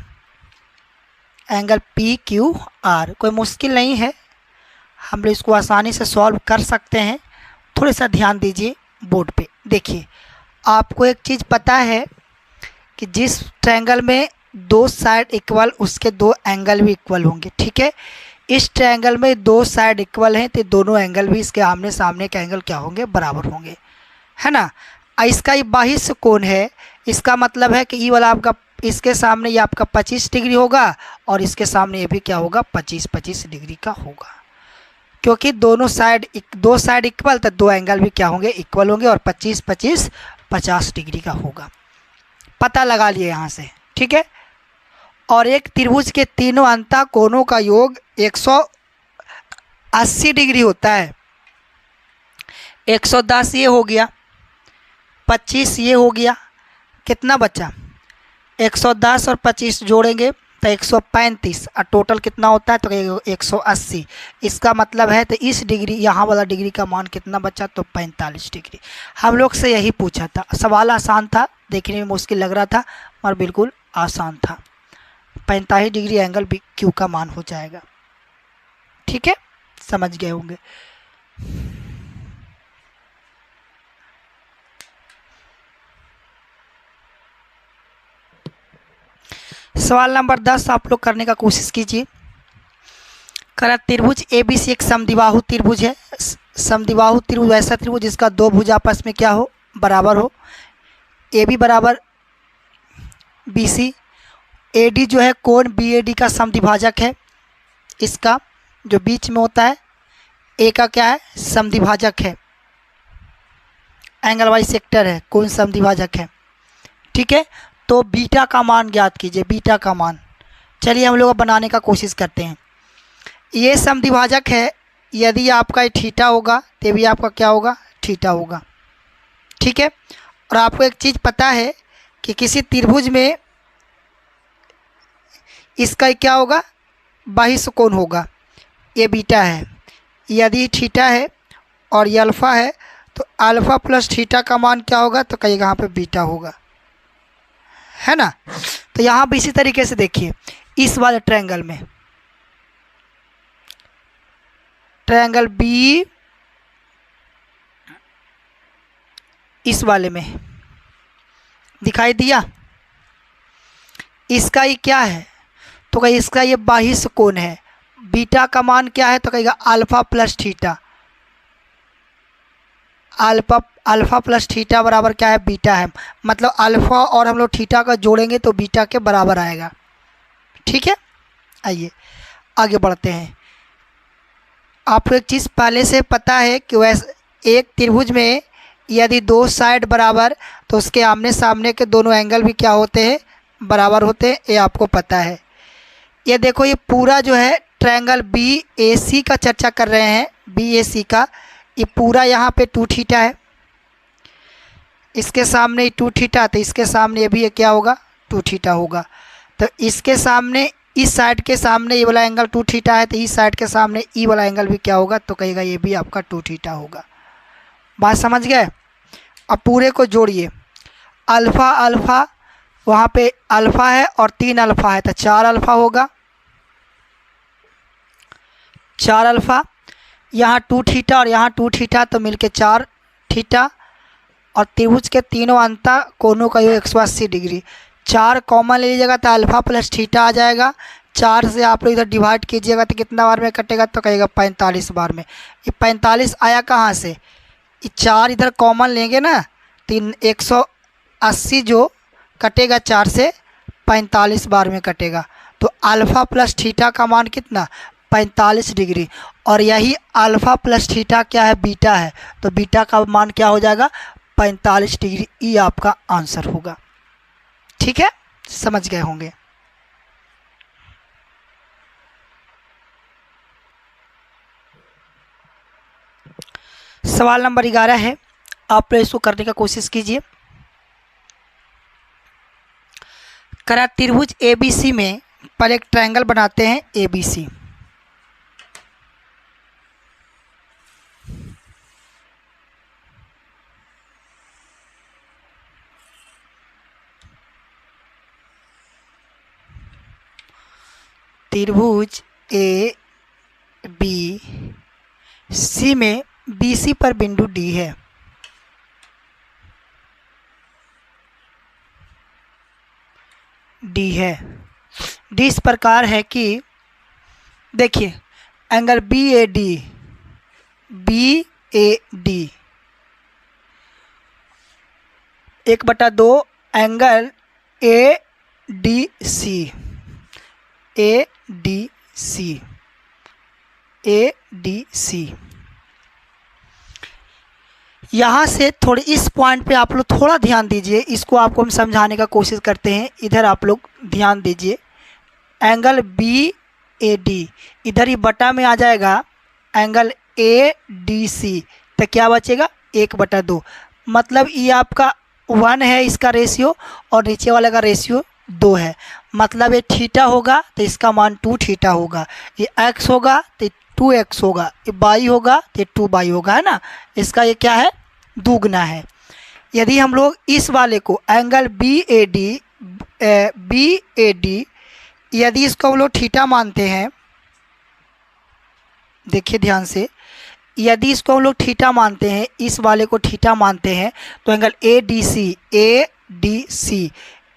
[SPEAKER 1] एंगल पी क्यू आर। कोई मुश्किल नहीं है, हम लोग इसको आसानी से सॉल्व कर सकते हैं। थोड़ा सा ध्यान दीजिए बोर्ड पे। देखिए, आपको एक चीज़ पता है कि जिस ट्रायंगल में दो साइड इक्वल, उसके दो एंगल भी इक्वल होंगे, ठीक है। इस ट्रायंगल में दो साइड इक्वल हैं, तो दोनों एंगल भी इसके आमने सामने के एंगल क्या होंगे, बराबर होंगे, है ना। इसका ये बाहिश कोण है, इसका मतलब है कि ये वाला आपका, इसके सामने ये आपका 25 डिग्री होगा, और इसके सामने ये भी क्या होगा, 25 डिग्री का होगा। क्योंकि दोनों साइड, दो साइड इक्वल, तो दो एंगल भी क्या होंगे, इक्वल होंगे, और 50 डिग्री का होगा। पता लगा लिए यहाँ से, ठीक है। और एक त्रिभुज के तीनों अंतः कोणों का योग 180 डिग्री होता है। 110 ये हो गया, 25 ये हो गया, कितना बचा, 110 और 25 जोड़ेंगे तो 135, और टोटल कितना होता है, तो 180। इसका मतलब है तो इस डिग्री, यहाँ वाला डिग्री का मान कितना बचा, तो 45 डिग्री। हम लोग से यही पूछा था। सवाल आसान था, देखने में मुश्किल लग रहा था, और बिल्कुल आसान था। 45 डिग्री एंगल भी क्यू का मान हो जाएगा, ठीक है। समझ गए होंगे। सवाल नंबर 10 आप लोग करने का कोशिश कीजिए। करा त्रिभुज ABC एक समद्विबाहु त्रिभुज है। समद्विबाहु त्रिभुज ऐसा त्रिभुज जिसका दो भुज आपस में क्या हो, बराबर हो। AB बराबर BC, AD जो है कोण BAD का समद्विभाजक है। इसका जो बीच में होता है A का क्या है, समद्विभाजक है, एंगल वाइज सेक्टर है, कोण समद्विभाजक है। ठीक है, तो बीटा का मान ज्ञात कीजिए, बीटा का मान। चलिए हम लोग बनाने का कोशिश करते हैं। ये समद्विभाजक है, यदि आपका थीटा होगा तो भी आपका क्या होगा, थीटा होगा। ठीक है, और आपको एक चीज़ पता है कि किसी त्रिभुज में इसका क्या होगा, बाह्य कोण होगा। ये बीटा है, यदि थीटा है और ये अल्फ़ा है तो अल्फ़ा प्लस थीटा का मान क्या होगा, तो कहीं यहाँ पे बीटा होगा, है ना। तो यहाँ भी इसी तरीके से देखिए, इस वाले ट्रायंगल में, ट्रायंगल बी इस वाले में दिखाई दिया, इसका ये क्या है, तो कहीं इसका ये बाह्य कोण है। बीटा का मान क्या है, तो कहेगा alpha plus theta. Alpha plus theta बराबर क्या है, बीटा है। मतलब अल्फ़ा और हम लोग थीटा का जोड़ेंगे तो बीटा के बराबर आएगा। ठीक है, आइए आगे बढ़ते हैं। आपको एक चीज़ पहले से पता है कि वैसे एक त्रिभुज में यदि दो साइड बराबर तो उसके आमने सामने के दोनों एंगल भी क्या होते हैं, बराबर होते हैं, ये आपको पता है। ये देखो, ये पूरा जो है ट्रायंगल BAC का चर्चा कर रहे हैं, BAC का। ये पूरा यहाँ पे 2 थीटा है, इसके सामने 2 थीटा, तो इसके सामने ये भी ये क्या होगा, 2 थीटा होगा। तो इसके सामने, इस साइड के सामने ये वाला एंगल 2 थीटा है, तो इस साइड के सामने ई वाला एंगल भी क्या होगा, तो कहेगा ये भी आपका 2 थीटा होगा। बात समझ गए। अब पूरे को जोड़िए, अल्फ़ा अल्फ़ा वहाँ पे अल्फ़ा है और 3 अल्फ़ा है, तो 4 अल्फ़ा होगा, 4 अल्फ़ा। यहाँ 2 थीटा और यहाँ 2 थीटा, तो मिलके 4 थीटा। और त्रिभुज के तीनों अंतः कोणों का योग 180 डिग्री। 4 कॉमन ले लीजिएगा तो अल्फ़ा प्लस थीटा आ जाएगा। 4 से आप लोग इधर डिवाइड कीजिएगा तो कितना बार में कटेगा, तो कहेगा 45 बार में। ये 45 आया कहाँ से, ये 4 इधर कॉमन लेंगे ना, 180 जो कटेगा 4 से 45 बार में कटेगा। तो अल्फ़ा प्लस थीटा का मान कितना, 45 डिग्री। और यही अल्फ़ा प्लस थीटा क्या है, बीटा है, तो बीटा का मान क्या हो जाएगा, 45 डिग्री। ये आपका आंसर होगा। ठीक है, समझ गए होंगे। सवाल नंबर 11 है, आप इसको करने का कोशिश कीजिए। करा त्रिभुज ABC में पर एक ट्रायंगल बनाते हैं ABC। त्रिभुज ABC में BC पर बिंदु D है। D है, D इस प्रकार है कि देखिए, एंगल BAD 1/2 एंगल ADC यहाँ से थोड़ी इस पॉइंट पे आप लोग थोड़ा ध्यान दीजिए, इसको आपको हम समझाने का कोशिश करते हैं। इधर आप लोग ध्यान दीजिए, एंगल BAD इधर ही बटा में आ जाएगा एंगल ADC, तो क्या बचेगा, 1/2। मतलब ये आपका 1 है इसका रेशियो और नीचे वाले का रेशियो 2 है। मतलब ये थीटा होगा तो इसका मान 2 थीटा होगा, ये x होगा तो 2x होगा, ये बाई होगा तो 2 बाई होगा, है ना। इसका ये क्या है, दुगना है। यदि हम लोग इस वाले को एंगल BAD यदि इसको हम लोग थीटा मानते हैं, देखिए ध्यान से, यदि इसको हम लोग थीटा मानते हैं, इस वाले को थीटा मानते हैं, तो एंगल ADC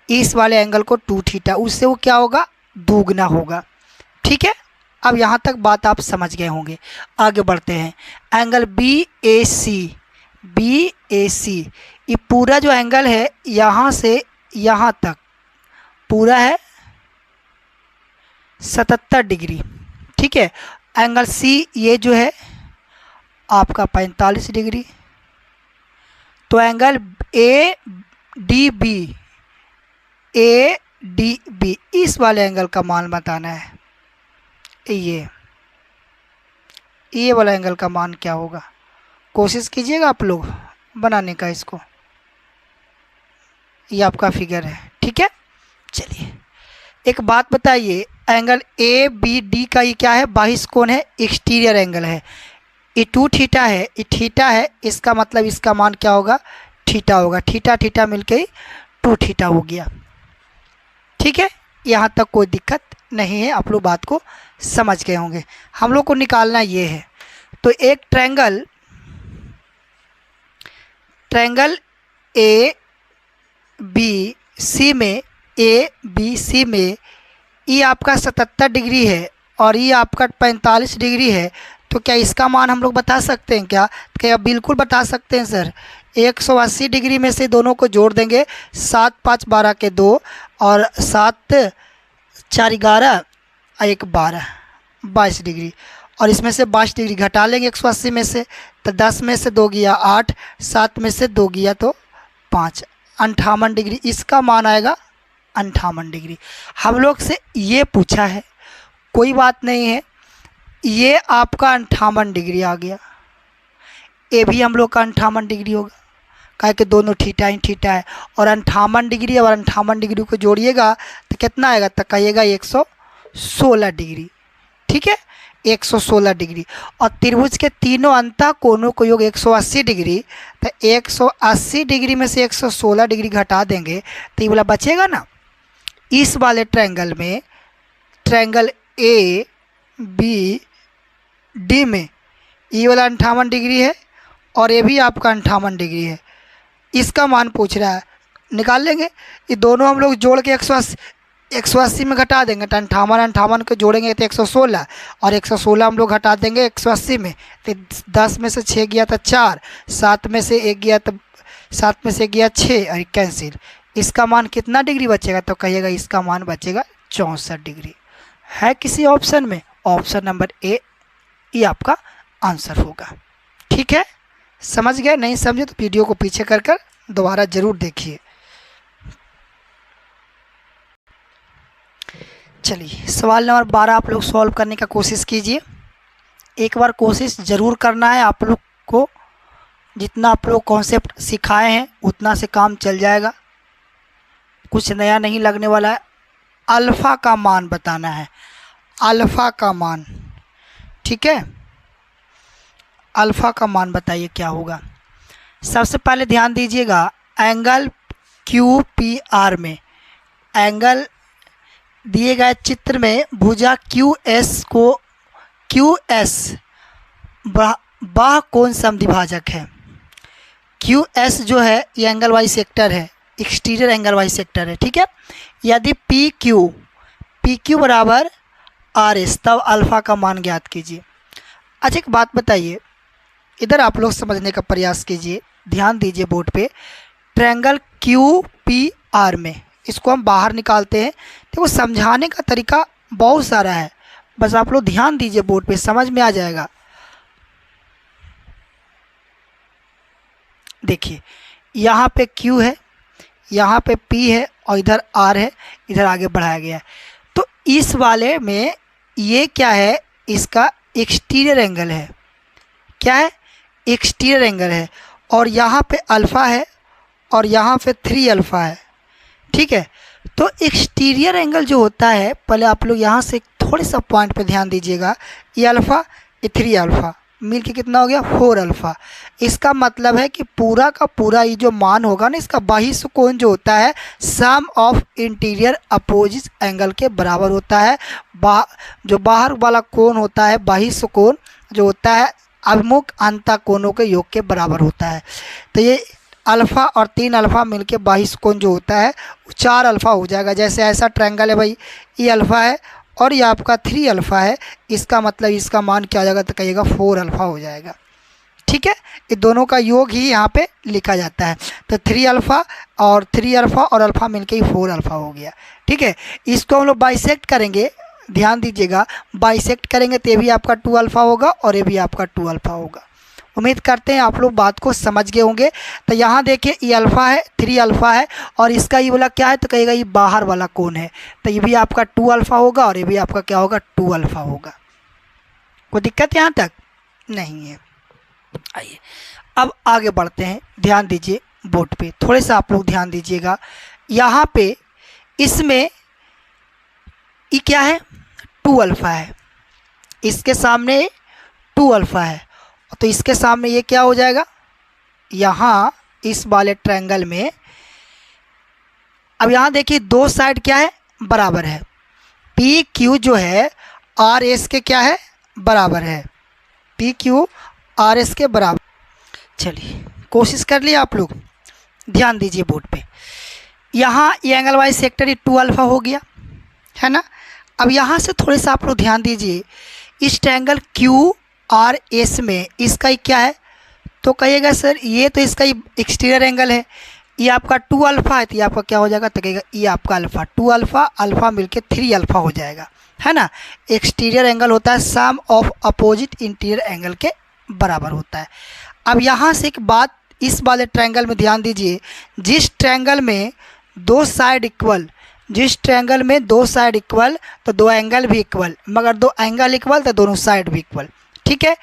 [SPEAKER 1] इस वाले एंगल को 2 थीटा, उससे वो क्या होगा, दोगुना होगा। ठीक है, अब यहाँ तक बात आप समझ गए होंगे। आगे बढ़ते हैं। एंगल बी ए सी, ये पूरा जो एंगल है यहाँ से यहाँ तक पूरा है 77 डिग्री। ठीक है, एंगल सी ये जो है आपका 45 डिग्री। तो एंगल ए डी बी इस वाले एंगल का मान बताना है। ये वाला एंगल का मान क्या होगा, कोशिश कीजिएगा आप लोग बनाने का इसको। ये आपका फिगर है। ठीक है, चलिए एक बात बताइए, एंगल ए बी डी का ये क्या है, बाहिश कोण है, एक्सटीरियर एंगल है। ये 2 थीटा है, ये थीटा है, इसका मतलब इसका मान क्या होगा, थीटा होगा। थीटा थीटा मिलके 2 थीटा हो गया। ठीक है, यहाँ तक कोई दिक्कत नहीं है, आप लोग बात को समझ गए होंगे। हम लोग को निकालना ये है। तो एक ट्रायंगल ए बी सी में ये आपका 77 डिग्री है और ये आपका 45 डिग्री है। तो क्या इसका मान हम लोग बता सकते हैं क्या? क्या बिल्कुल बता सकते हैं सर। 180 डिग्री में से दोनों को जोड़ देंगे, 7 5 12 के 2 और 7 4 11 1 12 22 डिग्री, और इसमें से 22 डिग्री घटा लेंगे 180 में से, तो 10 में से 2 गया 8, 7 में से 2 गया तो 5, 58 डिग्री इसका मान आएगा। 58 डिग्री हम लोग से ये पूछा है, कोई बात नहीं है, ये आपका 58 डिग्री आ गया। ये भी हम लोग का 58 डिग्री होगा, काहे कि दोनों थीटा ही थीटा है। और 58 डिग्री और 58 डिग्री को जोड़िएगा तो कितना आएगा, तो कहिएगा 116 डिग्री। ठीक है, 116 डिग्री। और त्रिभुज के तीनों अंतः कोणों को योग 180 डिग्री, तो 180 डिग्री में से 116 डिग्री घटा देंगे तो ये वाला बचेगा ना। इस वाले ट्रायंगल में, ट्रायंगल ए बी डी में ये वाला 58 डिग्री है और ये भी आपका 58 डिग्री है। इसका मान पूछ रहा है, निकाल लेंगे। ये दोनों हम लोग जोड़ के 180 में घटा देंगे, तो 58 को जोड़ेंगे तो 116, और 116 हम लोग घटा देंगे 180 में, तो 10 में से 6 गया तो 4, 7 में से 1 गया तो 7 में से गया 6 और कैंसिल। इसका मान कितना डिग्री बचेगा, तो कहिएगा इसका मान बचेगा 64 डिग्री। है किसी ऑप्शन में? ऑप्शन नंबर ए ये आपका आंसर होगा। ठीक है, समझ गए? नहीं समझे तो वीडियो को पीछे कर दोबारा ज़रूर देखिए। चलिए सवाल नंबर 12 आप लोग सॉल्व करने का कोशिश कीजिए। एक बार कोशिश ज़रूर करना है आप लोग को, जितना आप लोग कॉन्सेप्ट सिखाए हैं उतना से काम चल जाएगा, कुछ नया नहीं लगने वाला है। अल्फ़ा का मान बताना है, अल्फ़ा का मान। ठीक है, अल्फ़ा का मान बताइए क्या होगा। सबसे पहले ध्यान दीजिएगा, एंगल क्यू पी आर में, एंगल दिए गए चित्र में भुजा क्यू एस को, क्यू एस बाह्य कोण समद्विभाजक है। क्यू एस जो है ये एंगल वाई सेक्टर है, एक्सटीरियर एंगल वाई सेक्टर है। ठीक है, यदि पी क्यू बराबर आर एस, तब अल्फ़ा का मान ज्ञात कीजिए। अच्छा एक बात बताइए, इधर आप लोग समझने का प्रयास कीजिए, ध्यान दीजिए बोर्ड पे। ट्रायंगल क्यू पी आर में इसको हम बाहर निकालते हैं। देखो समझाने का तरीका बहुत सारा है, बस आप लोग ध्यान दीजिए बोर्ड पे, समझ में आ जाएगा। देखिए यहाँ पे Q है, यहाँ पे P है और इधर R है, इधर आगे बढ़ाया गया है। तो इस वाले में ये क्या है, इसका एक्सटीरियर एंगल है। क्या है? एक्सटीरियर एंगल है। और यहाँ पे अल्फ़ा है और यहाँ पे 3 अल्फ़ा है। ठीक है, तो एक्सटीरियर एंगल जो होता है, पहले आप लोग यहाँ से थोड़े सा पॉइंट पे ध्यान दीजिएगा। ये अल्फ़ा, ये 3 अल्फ़ा मिल के कितना हो गया, 4 अल्फ़ा। इसका मतलब है कि पूरा का पूरा ये जो मान होगा ना, इसका बाह्य कोण जो होता है सम ऑफ इंटीरियर अपोजिट एंगल के बराबर होता है। जो बाहर वाला कोण होता है, बाह्य कोण जो होता है, अभिमुख अंतः कोणों के योग के बराबर होता है। तो ये अल्फ़ा और 3 अल्फ़ा मिलके 22 कोण जो होता है वो 4 अल्फ़ा हो जाएगा। जैसे ऐसा ट्रायंगल है भाई, ये अल्फ़ा है और ये आपका 3 अल्फ़ा है, इसका मतलब इसका मान क्या हो जाएगा तो कहिएगा 4 अल्फ़ा हो जाएगा। ठीक है, ये दोनों का योग ही यहाँ पे लिखा जाता है। तो 3 अल्फ़ा और 3 अल्फ़ा और अल्फ़ा मिलके ही 4 अल्फ़ा हो गया। ठीक है, इसको हम लोग बाइसेक्ट करेंगे, ध्यान दीजिएगा, बाइसेक्ट करेंगे तो ये भी आपका 2 अल्फ़ा होगा और ये भी आपका 2 अल्फ़ा होगा। उम्मीद करते हैं आप लोग बात को समझ गए होंगे। तो यहाँ देखिए ये अल्फ़ा है, 3 अल्फ़ा है और इसका ये वाला क्या है तो कहेगा ये बाहर वाला कोण है, तो ये भी आपका 2 अल्फ़ा होगा और ये भी आपका क्या होगा 2 अल्फ़ा होगा। कोई दिक्कत यहाँ तक नहीं है। आइए अब आगे बढ़ते हैं, ध्यान दीजिए बोर्ड पे, थोड़े सा आप लोग ध्यान दीजिएगा। यहाँ पे इसमें ये क्या है 2 अल्फ़ा है, इसके सामने 2 अल्फ़ा है, तो इसके सामने ये क्या हो जाएगा, यहाँ इस वाले ट्रायंगल में अब यहाँ देखिए दो साइड क्या है बराबर है, पी क्यू जो है आर एस के क्या है बराबर है, पी क्यू आर एस के बराबर। चलिए कोशिश कर लिए आप लोग, ध्यान दीजिए बोर्ड पे। यहाँ ये एंगल वाइज सेक्टर 2 अल्फ़ा हो गया है ना। अब यहाँ से थोड़े सा आप लोग ध्यान दीजिए, इस ट्रायंगल क्यू आर एस में इसका ही क्या है तो कहिएगा सर ये तो इसका ही एक्सटीरियर एंगल है, ये आपका 2 अल्फ़ा है तो ये आपका क्या हो जाएगा तो कहेगा ये आपका अल्फ़ा, 2 अल्फ़ा अल्फ़ा मिलके 3 अल्फ़ा हो जाएगा, है ना। एक्सटीरियर एंगल होता है सम ऑफ अपोजिट इंटीरियर एंगल के बराबर होता है। अब यहाँ से एक बात, इस वाले ट्रायंगल में ध्यान दीजिए, जिस ट्रायंगल में दो साइड इक्वल, जिस ट्रायंगल में दो साइड इक्वल तो दो एंगल भी इक्वल, मगर दो एंगल इक्वल तो दोनों साइड भी इक्वल। ठीक है,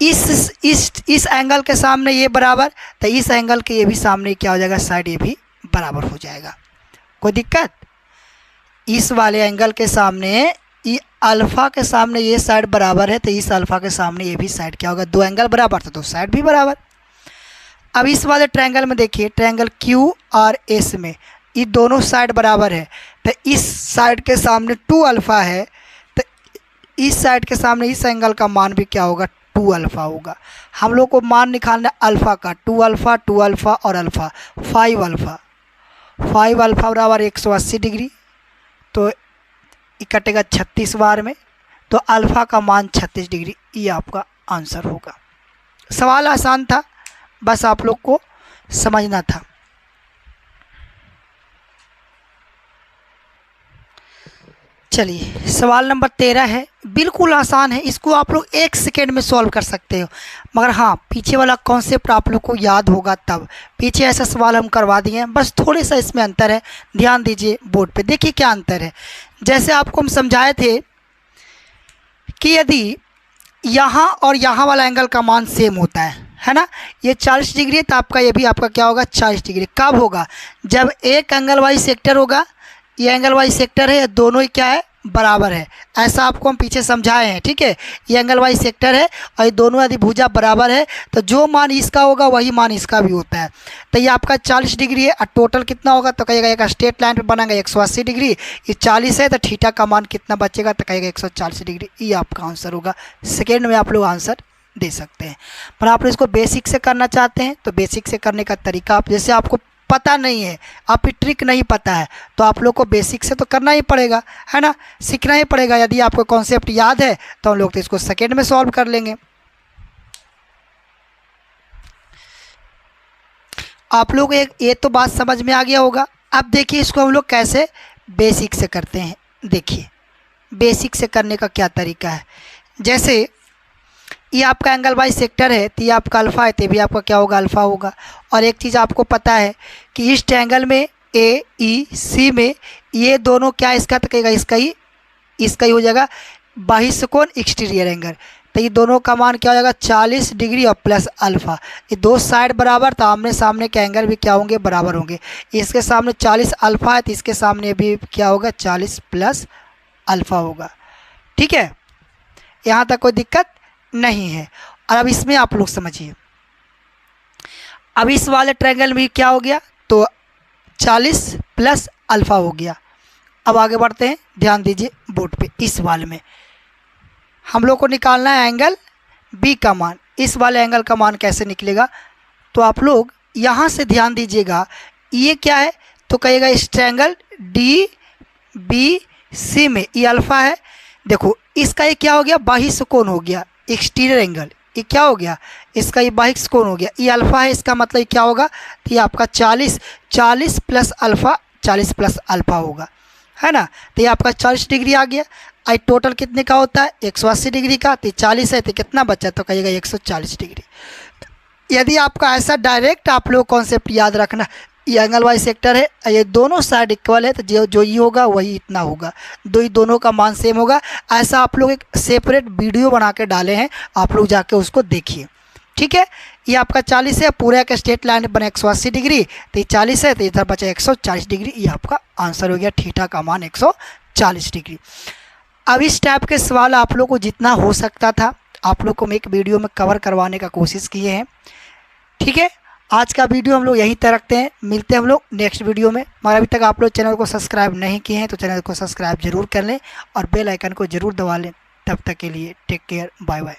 [SPEAKER 1] इस एंगल के सामने ये बराबर तो इस एंगल के ये भी सामने क्या हो जाएगा साइड ये भी बराबर हो जाएगा। कोई दिक्कत, इस वाले एंगल के सामने ये अल्फ़ा के सामने ये साइड बराबर है तो इस अल्फ़ा के सामने ये भी साइड क्या होगा, दो एंगल बराबर तो दो साइड भी बराबर। अब इस वाले ट्रायंगल में देखिए, ट्रायंगल क्यू आर एस में ये दोनों साइड बराबर है तो इस साइड के सामने 2 अल्फ़ा है तो इस साइड के सामने इस एंगल का मान भी क्या होगा 2 अल्फ़ा होगा। हम लोग को मान निकालना अल्फ़ा का, 2 अल्फ़ा 2 अल्फ़ा और अल्फ़ा 5 अल्फ़ा, 5 अल्फ़ा बराबर 180 डिग्री, तो ये कटेगा 36 बार में, तो अल्फ़ा का मान 36 डिग्री, ये आपका आंसर होगा। सवाल आसान था, बस आप लोग को समझना था। चलिए सवाल नंबर 13 है, बिल्कुल आसान है, इसको आप लोग 1 सेकेंड में सॉल्व कर सकते हो, मगर हाँ पीछे वाला कॉन्सेप्ट आप लोग को याद होगा तब। पीछे ऐसा सवाल हम करवा दिए हैं, बस थोड़े सा इसमें अंतर है, ध्यान दीजिए बोर्ड पे, देखिए क्या अंतर है। जैसे आपको हम समझाए थे कि यदि यहाँ और यहाँ वाला एंगल का मान सेम होता है ना, ये 40 डिग्री है तो आपका ये भी आपका क्या होगा 40 डिग्री। कब होगा, जब एक एंगल वाइज सेक्टर होगा, ये एंगल वाइज सेक्टर है, दोनों ही क्या है बराबर है, ऐसा आपको हम पीछे समझाए हैं। ठीक है, ये एंगल वाइज सेक्टर है और ये दोनों यदि भुजा बराबर है तो जो मान इसका होगा वही मान इसका भी होता है। तो ये आपका 40 डिग्री है और टोटल कितना होगा तो कहेगा एक स्ट्रेट लाइन पे बनेगा 180 डिग्री, ये 40 है तो थीटा का मान कितना बचेगा तो कहेगा 140 डिग्री, ये आपका आंसर होगा। सेकेंड में आप लोग आंसर दे सकते हैं, पर आप लोग इसको बेसिक से करना चाहते हैं तो बेसिक से करने का तरीका, आप जैसे आपको पता नहीं है, आप ट्रिक नहीं पता है तो आप लोग को बेसिक से तो करना ही पड़ेगा, है ना, सीखना ही पड़ेगा। यदि आपको कॉन्सेप्ट याद है तो हम लोग तो इसको सेकेंड में सॉल्व कर लेंगे। आप लोग एक ये तो बात समझ में आ गया होगा। अब देखिए इसको हम लोग कैसे बेसिक से करते हैं। देखिए बेसिक से करने का क्या तरीका है, जैसे ये आपका एंगल वाइज सेक्टर है तो ये आपका अल्फ़ा है तो भी आपका क्या होगा अल्फ़ा होगा। और एक चीज़ आपको पता है कि इस ट्रायंगल में ए ई सी में ये दोनों क्या इसका तो कहेगा इसका ही हो जाएगा बाह्य कोण एक्सटीरियर एंगल, तो ये दोनों का मान क्या हो जाएगा 40 डिग्री और प्लस अल्फ़ा। ये दो साइड बराबर तो आमने सामने के एंगल भी क्या होंगे बराबर होंगे। इसके सामने 40 अल्फ़ा है तो इसके सामने भी क्या होगा 40 प्लस अल्फ़ा होगा। ठीक है, यहाँ तक कोई दिक्कत नहीं है। और अब इसमें आप लोग समझिए, अब इस वाले ट्रायंगल में क्या हो गया तो 40 प्लस अल्फ़ा हो गया। अब आगे बढ़ते हैं, ध्यान दीजिए बोर्ड पे। इस वाले में हम लोग को निकालना है एंगल बी का मान। इस वाले एंगल का मान कैसे निकलेगा तो आप लोग यहाँ से ध्यान दीजिएगा, ये क्या है तो कहिएगा स्ट्रैंगल डी बी सी में ये अल्फ़ा है। देखो इसका ये क्या हो गया, बाह्य कोण हो गया, एक्सटीरियर एंगल। ये क्या हो गया, इसका ये बाह्य कोण हो गया, ये अल्फ़ा है, इसका मतलब ये क्या होगा, तो ये आपका 40 प्लस अल्फ़ा 40 प्लस अल्फ़ा होगा, है ना। तो ये आपका 40 डिग्री आ गया। आई टोटल कितने का होता है, 180 डिग्री का। तो 40 है तो कितना बचा, तो कहिएगा 140 डिग्री। यदि आपका ऐसा डायरेक्ट आप लोग कॉन्सेप्ट याद रखना, ये एंगल वाई सेक्टर है, ये दोनों साइड इक्वल है, तो जो ये होगा वही इतना होगा, दोनों का मान सेम होगा। ऐसा आप लोग एक सेपरेट वीडियो बना के डाले हैं, आप लोग जाके उसको देखिए, ठीक है। ये आपका 40 है, पूरा एक स्ट्रेट लाइन बने 180 डिग्री, तो ये 40 है तो इधर बचा 140 डिग्री। ये आपका आंसर हो गया, थीटा का मान 140 डिग्री। अब इस टाइप के सवाल आप लोग को जितना हो सकता था आप लोग को मैं एक वीडियो में कवर करवाने का कोशिश किए हैं, ठीक है। आज का वीडियो हम लोग यहीं तक रखते हैं, मिलते हैं हम लोग नेक्स्ट वीडियो में। मगर अभी तक आप लोग चैनल को सब्सक्राइब नहीं किए हैं तो चैनल को सब्सक्राइब जरूर कर लें और बेल आइकन को जरूर दबा लें। तब तक के लिए टेक केयर, बाय बाय।